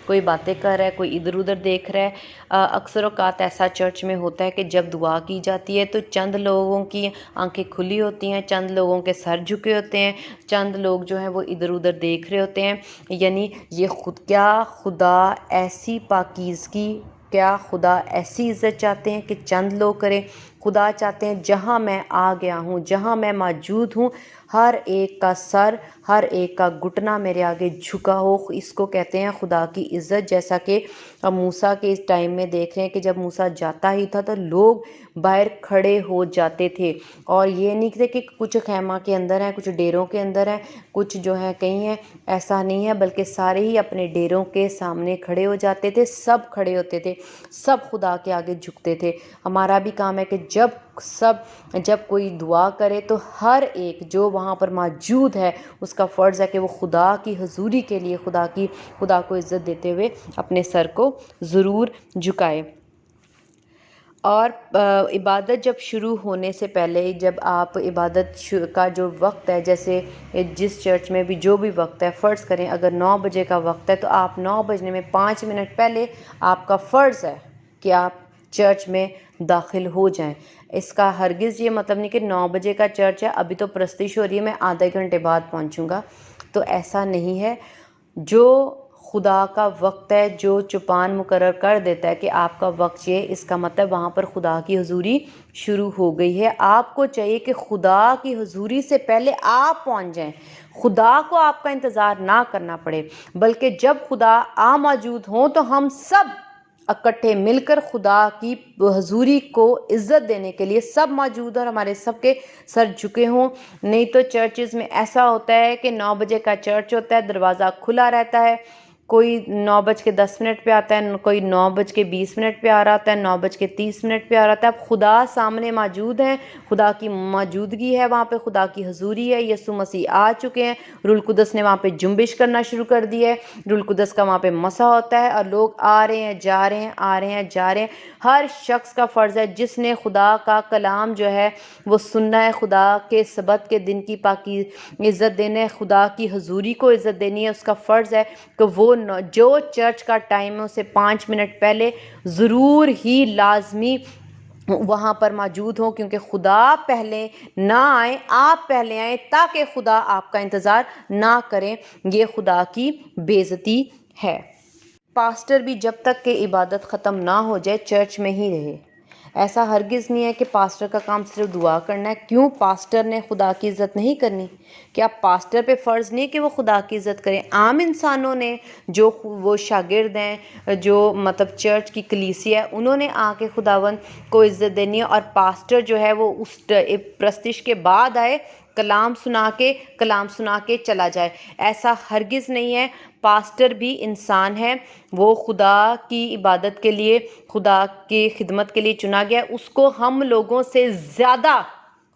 کوئی باتیں کر رہا ہے، کوئی ادھر ادھر دیکھ رہا ہے۔ اکثر اوقات ایسا چرچ میں ہوتا ہے کہ جب دعا کی جاتی ہے تو چند لوگوں کی آنکھیں کھلی ہوتی ہیں، چند لوگوں کے سر جھکے ہوتے ہیں، چند لوگ جو ہیں وہ ادھر ادھر دیکھ رہے ہوتے ہیں۔ یعنی یہ کیا خدا ایسی پاکیزگی، کیا خدا ایسی عزت چاہتے ہیں کہ چند لوگ کریں؟ خدا چاہتے ہیں جہاں میں آ گیا ہوں، جہاں میں موجود ہوں، ہر ایک کا سر، ہر ایک کا گھٹنا میرے آگے جھکا ہو۔ اس کو کہتے ہیں خدا کی عزت، جیسا کہ ہم موسیٰ کے اس ٹائم میں دیکھ رہے ہیں کہ جب موسیٰ جاتا ہی تھا تو لوگ باہر کھڑے ہو جاتے تھے، اور یہ نہیں تھے کہ کچھ خیمہ کے اندر ہیں، کچھ ڈیروں کے اندر ہیں، کچھ جو ہے کہیں ہیں، ایسا نہیں ہے، بلکہ سارے ہی اپنے ڈیروں کے سامنے کھڑے ہو جاتے تھے، سب کھڑے ہوتے تھے، سب خدا کے آگے جھکتے تھے۔ ہمارا بھی کام ہے کہ جب کوئی دعا کرے تو ہر ایک جو وہاں پر موجود ہے اس کا فرض ہے کہ وہ خدا کی حضوری کے لیے خدا کو عزت دیتے ہوئے اپنے سر کو ضرور جھکائے۔ اور عبادت جب شروع ہونے سے پہلے، جب آپ عبادت کا جو وقت ہے، جیسے جس چرچ میں بھی جو بھی وقت ہے، فرض کریں اگر 9 بجے کا وقت ہے تو آپ 9 بجنے میں 5 منٹ پہلے آپ کا فرض ہے کہ آپ چرچ میں داخل ہو جائیں۔ اس کا ہرگز یہ مطلب نہیں کہ 9 بجے کا چرچ ہے، ابھی تو پرستش ہو رہی ہے، میں آدھے گھنٹے بعد پہنچوں گا، تو ایسا نہیں ہے۔ جو خدا کا وقت ہے، جو چوپان مقرر کر دیتا ہے کہ آپ کا وقت یہ، اس کا مطلب وہاں پر خدا کی حضوری شروع ہو گئی ہے۔ آپ کو چاہیے کہ خدا کی حضوری سے پہلے آپ پہنچ جائیں، خدا کو آپ کا انتظار نہ کرنا پڑے، بلکہ جب خدا موجود ہوں تو ہم سب اکٹھے مل کر خدا کی حضوری کو عزت دینے کے لیے سب موجود اور ہمارے سب کے سر جھکے ہوں۔ نہیں تو چرچز میں ایسا ہوتا ہے کہ 9 بجے کا چرچ ہوتا ہے، دروازہ کھلا رہتا ہے، کوئی 9:10 پہ آتا ہے، کوئی 9:20 پہ آ رہا ہوتا ہے، 9:30 پہ آ رہا ہوتا ہے۔ اب خدا سامنے موجود ہیں، خدا کی موجودگی ہے وہاں پہ، خدا کی حضوری ہے، یسوع مسیح آ چکے ہیں، روح القدس نے وہاں پہ جنبش کرنا شروع کر دی ہے، روح القدس کا وہاں پہ مسح ہوتا ہے، اور لوگ آ رہے ہیں، جا رہے ہیں، آ رہے ہیں، جا رہے ہیں۔ ہر شخص کا فرض ہے جس نے خدا کا کلام جو ہے وہ سننا ہے، خدا کے سبت کے دن کی پاکی عزت دینا ہے، خدا کی حضوری کو عزت دینی ہے، اس کا فرض ہے کہ وہ جو چرچ کا ٹائم ہے اسے 5 منٹ پہلے ضرور ہی لازمی وہاں پر موجود ہوں، کیونکہ خدا پہلے نہ آئے، آپ پہلے آئیں تاکہ خدا آپ کا انتظار نہ کریں۔ یہ خدا کی بے عزتی ہے۔ پاسٹر بھی جب تک کہ عبادت ختم نہ ہو جائے چرچ میں ہی رہے۔ ایسا ہرگز نہیں ہے کہ پاسٹر کا کام صرف دعا کرنا ہے۔ کیوں پاسٹر نے خدا کی عزت نہیں کرنی؟ کیا پاسٹر پہ فرض نہیں کہ وہ خدا کی عزت کریں؟ عام انسانوں نے، جو وہ شاگرد ہیں، جو مطلب چرچ کی کلیسیا ہے، انہوں نے آ کے خداوند کو عزت دینی ہے، اور پاسٹر جو ہے وہ اس پرستش کے بعد آئے، کلام سنا کے چلا جائے۔ ایسا ہرگز نہیں ہے۔ پاسٹر بھی انسان ہے، وہ خدا کی عبادت کے لیے، خدا کی خدمت کے لیے چنا گیا ہے۔ اس کو ہم لوگوں سے زیادہ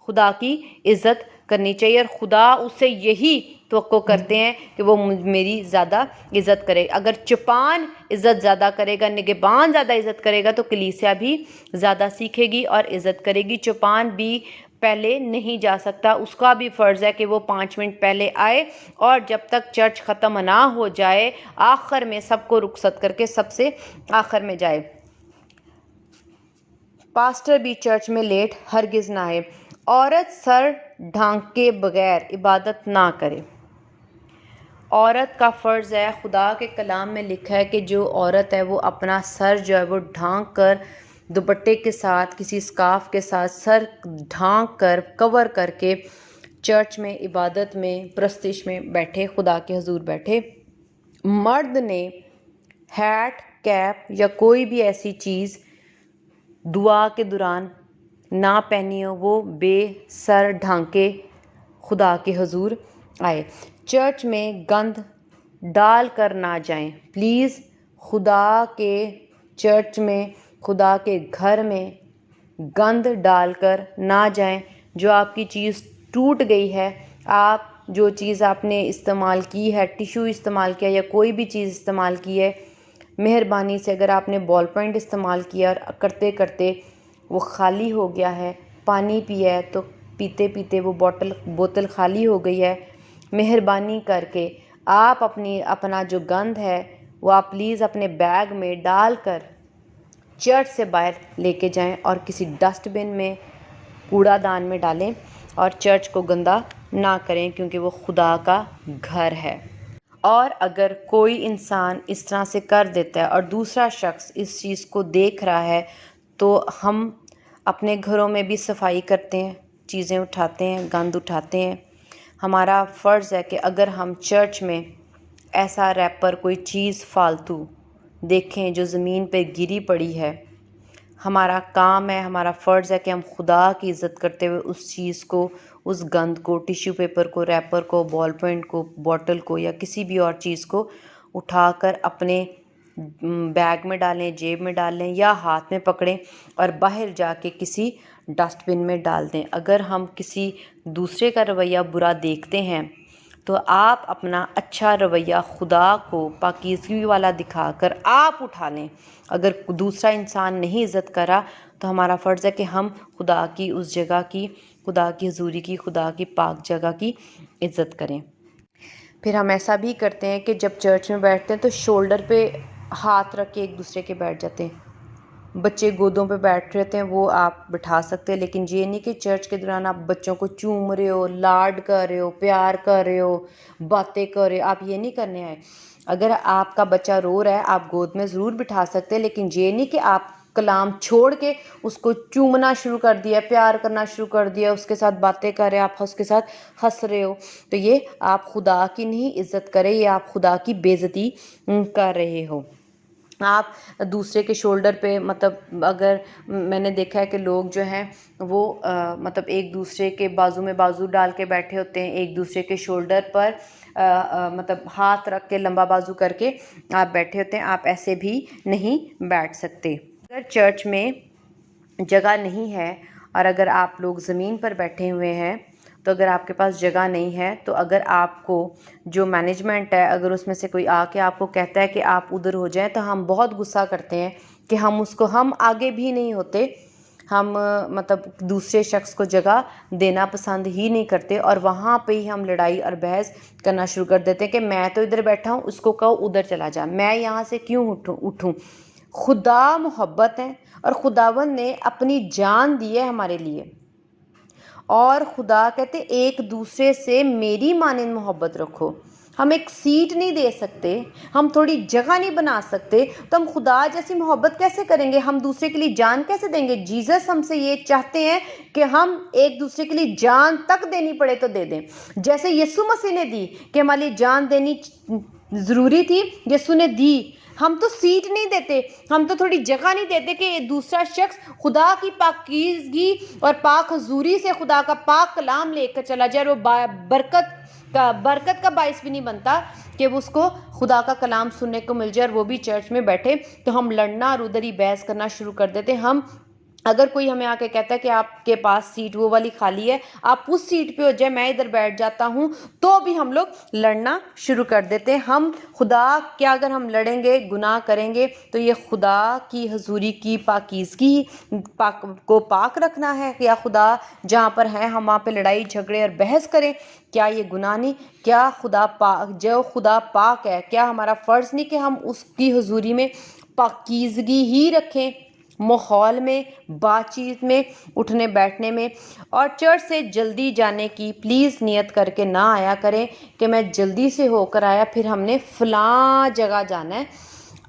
خدا کی عزت کرنی چاہیے، اور خدا اس سے یہی توقع کرتے ہیں کہ وہ میری زیادہ عزت کرے۔ اگر چپان عزت زیادہ کرے گا، نگہبان زیادہ عزت کرے گا، تو کلیسیا بھی زیادہ سیکھے گی اور عزت کرے گی۔ چپان بھی پہلے نہیں جا سکتا، اس کا بھی فرض ہے کہ وہ 5 منٹ پہلے آئے، اور جب تک چرچ ختم نہ ہو جائے آخر میں سب کو رخصت کر کے سب سے آخر میں جائے۔ پاسٹر بھی چرچ میں لیٹ ہرگز نہ آئے۔ عورت سر ڈھانکے بغیر عبادت نہ کرے۔ عورت کا فرض ہے، خدا کے کلام میں لکھا ہے کہ جو عورت ہے وہ اپنا سر جو ہے وہ ڈھانک کر، دوپٹے کے ساتھ، کسی اسکارف کے ساتھ سر ڈھانک کر، کور کر کے چرچ میں، عبادت میں، پرستش میں بیٹھے، خدا کے حضور بیٹھے۔ مرد نے ہیٹ، کیپ یا کوئی بھی ایسی چیز دعا کے دوران نہ پہنی ہو، وہ بے سر ڈھانکے خدا کے حضور آئے۔ چرچ میں گند ڈال کر نہ جائیں پلیز۔ خدا کے چرچ میں، خدا کے گھر میں گند ڈال کر نہ جائیں۔ جو آپ کی چیز ٹوٹ گئی ہے، جو چیز آپ نے استعمال کی ہے، ٹیشو استعمال کیا یا کوئی بھی چیز استعمال کی ہے، مہربانی سے، اگر آپ نے بال پوائنٹ استعمال کیا اور کرتے کرتے وہ خالی ہو گیا ہے، پانی پیا ہے تو پیتے پیتے وہ بوتل خالی ہو گئی ہے، مہربانی کر کے آپ اپنا جو گند ہے وہ آپ پلیز اپنے بیگ میں ڈال کر چرچ سے باہر لے کے جائیں، اور کسی ڈسٹ بن میں، کوڑا دان میں ڈالیں، اور چرچ کو گندا نہ کریں، کیونکہ وہ خدا کا گھر ہے۔ اور اگر کوئی انسان اس طرح سے کر دیتا ہے اور دوسرا شخص اس چیز کو دیکھ رہا ہے، تو ہم اپنے گھروں میں بھی صفائی کرتے ہیں، چیزیں اٹھاتے ہیں، گند اٹھاتے ہیں۔ ہمارا فرض ہے کہ اگر ہم چرچ میں ایسا ریپر، کوئی چیز فالتو دیکھیں جو زمین پہ گری پڑی ہے، ہمارا کام ہے، ہمارا فرض ہے کہ ہم خدا کی عزت کرتے ہوئے اس چیز کو، اس گند کو، ٹیشو پیپر کو، ریپر کو، بال پوائنٹ کو، بوٹل کو یا کسی بھی اور چیز کو اٹھا کر اپنے بیگ میں ڈالیں، جیب میں ڈالیں یا ہاتھ میں پکڑیں اور باہر جا کے کسی ڈسٹ بن میں ڈال دیں۔ اگر ہم کسی دوسرے کا رویہ برا دیکھتے ہیں تو آپ اپنا اچھا رویہ خدا کو پاکیزگی والا دکھا کر آپ اٹھا لیں۔ اگر دوسرا انسان نہیں عزت کرا تو ہمارا فرض ہے کہ ہم خدا کی اس جگہ کی، خدا کی حضوری کی، خدا کی پاک جگہ کی عزت کریں۔ پھر ہم ایسا بھی کرتے ہیں کہ جب چرچ میں بیٹھتے ہیں تو شولڈر پہ ہاتھ رکھ کے ایک دوسرے کے بیٹھ جاتے ہیں۔ بچے گودوں پہ بیٹھ رہتے ہیں، وہ آپ بٹھا سکتے ہیں، لیکن یہ نہیں کہ چرچ کے دوران آپ بچوں کو چوم رہے ہو، لاڈ کر رہے ہو، پیار کر رہے ہو، باتیں کر رہے ہو، آپ یہ نہیں کرنے آئے۔ اگر آپ کا بچہ رو رہا ہے آپ گود میں ضرور بٹھا سکتے ہیں، لیکن یہ نہیں کہ آپ کلام چھوڑ کے اس کو چومنا شروع کر دیا، پیار کرنا شروع کر دیا، اس کے ساتھ باتیں کر رہے ہیں، آپ اس کے ساتھ ہنس رہے ہو، تو یہ آپ خدا کی نہیں عزت کرے، یہ آپ خدا کی بے عزتی کر رہے ہو۔ آپ دوسرے کے شولڈر پہ، مطلب اگر میں نے دیکھا ہے کہ لوگ جو ہیں وہ مطلب ایک دوسرے کے بازو میں بازو ڈال کے بیٹھے ہوتے ہیں، ایک دوسرے کے شولڈر پر مطلب ہاتھ رکھ کے لمبا بازو کر کے آپ بیٹھے ہوتے ہیں. آپ ایسے بھی نہیں بیٹھ سکتے. اگر چرچ میں جگہ نہیں ہے اور اگر آپ لوگ زمین پر بیٹھے ہوئے ہیں، تو اگر آپ کے پاس جگہ نہیں ہے تو اگر آپ کو جو مینجمنٹ ہے اگر اس میں سے کوئی آ کے آپ کو کہتا ہے کہ آپ ادھر ہو جائیں، تو ہم بہت غصہ کرتے ہیں کہ ہم آگے بھی نہیں ہوتے. ہم مطلب دوسرے شخص کو جگہ دینا پسند ہی نہیں کرتے، اور وہاں پہ ہی ہم لڑائی اور بحث کرنا شروع کر دیتے ہیں کہ میں تو ادھر بیٹھا ہوں، اس کو کہو ادھر چلا جا، میں یہاں سے کیوں اٹھوں. خدا محبت ہے اور خداوند نے اپنی جان دی ہے ہمارے لیے، اور خدا کہتے ایک دوسرے سے میری مانند محبت رکھو. ہم ایک سیٹ نہیں دے سکتے، ہم تھوڑی جگہ نہیں بنا سکتے، تو ہم خدا جیسی محبت کیسے کریں گے؟ ہم دوسرے کے لیے جان کیسے دیں گے؟ جیزس ہم سے یہ چاہتے ہیں کہ ہم ایک دوسرے کے لیے جان تک دینی پڑے تو دے دیں، جیسے یسوع مسیح نے دی کہ ہمارے لیے جان دینی ضروری تھی، یسوع نے دی. ہم تو سیٹ نہیں دیتے، ہم تو تھوڑی جگہ نہیں دیتے کہ دوسرا شخص خدا کی پاکیزگی اور پاک حضوری سے خدا کا پاک کلام لے کر چلا جائے، اور وہ برکت کا باعث بھی نہیں بنتا کہ اس کو خدا کا کلام سننے کو مل جائے اور وہ بھی چرچ میں بیٹھے. تو ہم لڑنا اور ادھر ہی بحث کرنا شروع کر دیتے. ہم اگر کوئی ہمیں آ کے کہتا ہے کہ آپ کے پاس سیٹ وہ والی خالی ہے، آپ اس سیٹ پہ ہو جائے، میں ادھر بیٹھ جاتا ہوں، تو بھی ہم لوگ لڑنا شروع کر دیتے ہیں. ہم خدا کیا اگر ہم لڑیں گے، گناہ کریں گے، تو یہ خدا کی حضوری کی پاکیزگی کو پاک رکھنا ہے. یا خدا جہاں پر ہے ہم وہاں پہ لڑائی جھگڑے اور بحث کریں، کیا یہ گناہ نہیں؟ کیا جو خدا پاک ہے، کیا ہمارا فرض نہیں کہ ہم اس کی حضوری میں پاکیزگی ہی رکھیں، ماحول میں، بات چیت میں، اٹھنے بیٹھنے میں. اور چرچ سے جلدی جانے کی پلیز نیت کر کے نہ آیا کریں کہ میں جلدی سے ہو کر آیا، پھر ہم نے فلاں جگہ جانا ہے.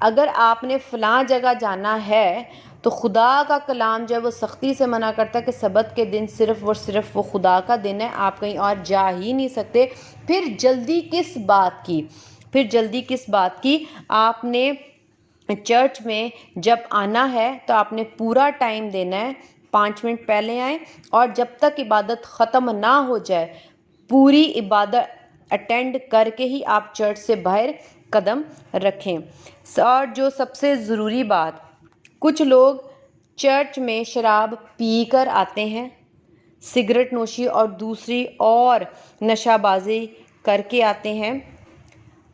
اگر آپ نے فلاں جگہ جانا ہے تو خدا کا کلام جو ہے وہ سختی سے منع کرتا ہے کہ سبت کے دن صرف اور صرف وہ خدا کا دن ہے، آپ کہیں اور جا ہی نہیں سکتے. پھر جلدی کس بات کی؟ آپ نے چرچ میں جب آنا ہے تو آپ نے پورا ٹائم دینا ہے. 5 منٹ پہلے آئیں، اور جب تک عبادت ختم نہ ہو جائے پوری عبادت اٹینڈ کر کے ہی آپ چرچ سے باہر قدم رکھیں. اور جو سب سے ضروری بات، کچھ لوگ چرچ میں شراب پی کر آتے ہیں، سگریٹ نوشی اور دوسری اور نشہ بازی کر کے آتے ہیں.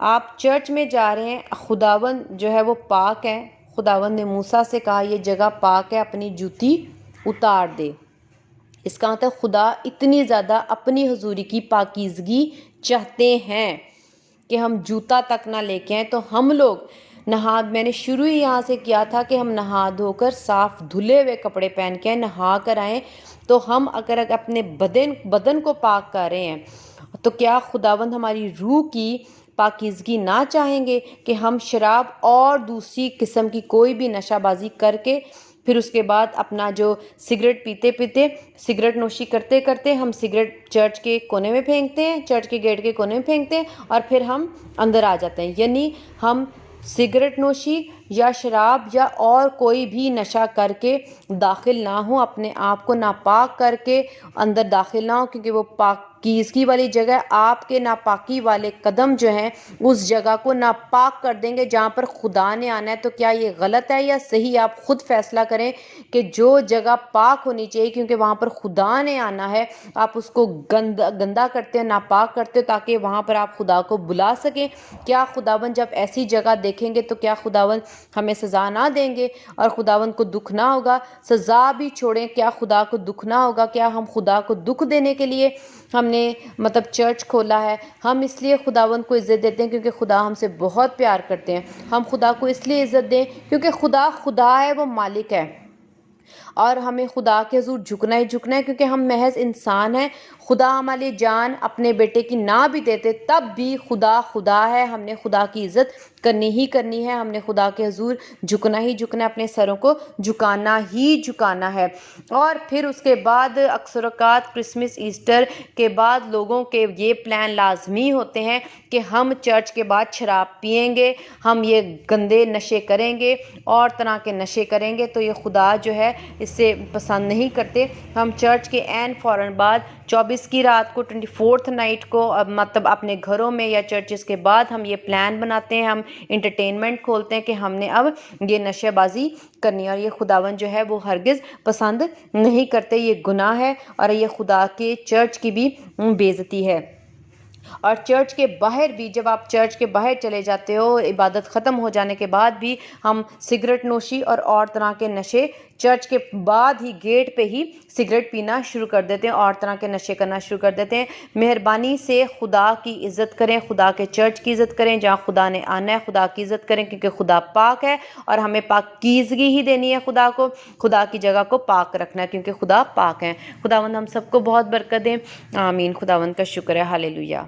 آپ چرچ میں جا رہے ہیں، خداوند جو ہے وہ پاک ہے. خداوند نے موسیٰ سے کہا یہ جگہ پاک ہے، اپنی جوتی اتار دے. اس کا مطلب خدا اتنی زیادہ اپنی حضوری کی پاکیزگی چاہتے ہیں کہ ہم جوتا تک نہ لے کے آئیں. تو ہم لوگ میں نے شروع ہی یہاں سے کیا تھا کہ ہم نہا دھو کر صاف دھلے ہوئے کپڑے پہن کے نہا کر آئیں. تو ہم اگر اپنے بدن کو پاک کر رہے ہیں، تو کیا خداوند ہماری روح کی پاکیزگی نہ چاہیں گے کہ ہم شراب اور دوسری قسم کی کوئی بھی نشہ بازی کر کے پھر اس کے بعد اپنا جو سگریٹ پیتے سگریٹ نوشی کرتے ہم سگریٹ چرچ کے کونے میں پھینکتے ہیں، چرچ کے گیٹ کے کونے میں پھینکتے ہیں، اور پھر ہم اندر آ جاتے ہیں. یعنی ہم سگریٹ نوشی یا شراب یا اور کوئی بھی نشہ کر کے داخل نہ ہوں، اپنے آپ کو ناپاک کر کے اندر داخل نہ ہوں، کیونکہ وہ پاکیزگی والی جگہ، آپ کے ناپاکی والے قدم جو ہیں اس جگہ کو ناپاک کر دیں گے جہاں پر خدا نے آنا ہے. تو کیا یہ غلط ہے یا صحیح؟ آپ خود فیصلہ کریں کہ جو جگہ پاک ہونی چاہیے کیونکہ وہاں پر خدا نے آنا ہے، آپ اس کو گندا کرتے ہیں، ناپاک کرتے ہیں تاکہ وہاں پر آپ خدا کو بلا سکیں. کیا خداوند جب ایسی جگہ دیکھیں گے تو کیا خداوند ہمیں سزا نہ دیں گے اور خداوند کو دکھ نہ ہوگا؟ سزا بھی چھوڑیں، کیا خدا کو دکھ نہ ہوگا؟ کیا ہم خدا کو دکھ دینے کے لیے ہم نے چرچ کھولا ہے؟ ہم اس لیے خداوند کو عزت دیتے ہیں کیونکہ خدا ہم سے بہت پیار کرتے ہیں. ہم خدا کو اس لیے عزت دیں کیونکہ خدا ہے، وہ مالک ہے. اور ہمیں خدا کے حضور جھکنا ہی جھکنا ہے، کیونکہ ہم محض انسان ہیں۔ خدا ہمارے جان اپنے بیٹے کی نہ بھی دیتے تب بھی خدا خدا ہے، ہم نے خدا کی عزت کرنی ہی کرنی ہے، ہم نے خدا کے حضور جھکنا ہی جھکنا ہے، اپنے سروں کو جھکانا ہی جھکانا ہے۔ اور پھر اس کے بعد اکثر اوقات کرسمس ایسٹر کے بعد لوگوں کے یہ پلان لازمی ہوتے ہیں کہ ہم چرچ کے بعد شراب پیئیں گے، ہم یہ گندے نشے کریں گے اور طرح کے نشے کریں گے، تو یہ خدا جو ہے اس سے پسند نہیں کرتے۔ ہم چرچ کے عین فوراً بعد 24 کی رات کو 24 نائٹ کو مطلب اپنے گھروں میں یا چرچز کے بعد ہم یہ پلان بناتے ہیں، ہم انٹرٹینمنٹ کھولتے ہیں کہ ہم نے اب یہ نشے بازی کرنی ہے، اور یہ خداوند جو ہے وہ ہرگز پسند نہیں کرتے، یہ گناہ ہے اور یہ خدا کے چرچ کی بھی بے عزتی ہے۔ اور چرچ کے باہر بھی، جب آپ چرچ کے باہر چلے جاتے ہو عبادت ختم ہو جانے کے بعد بھی، ہم سگریٹ نوشی اور طرح کے نشے چرچ کے بعد ہی گیٹ پہ ہی سگریٹ پینا شروع کر دیتے ہیں اور طرح کے نشے کرنا شروع کر دیتے ہیں۔ مہربانی سے خدا کی عزت کریں، خدا کے چرچ کی عزت کریں، جہاں خدا نے آنا ہے خدا کی عزت کریں، کیونکہ خدا پاک ہے اور ہمیں پاکیزگی ہی دینی ہے خدا کو، خدا کی جگہ کو پاک رکھنا ہے کیونکہ خدا پاک ہے۔ خداوند ہم سب کو بہت برکت دے، آمین۔ خداوند کا شکر ہے، ہالےلویا۔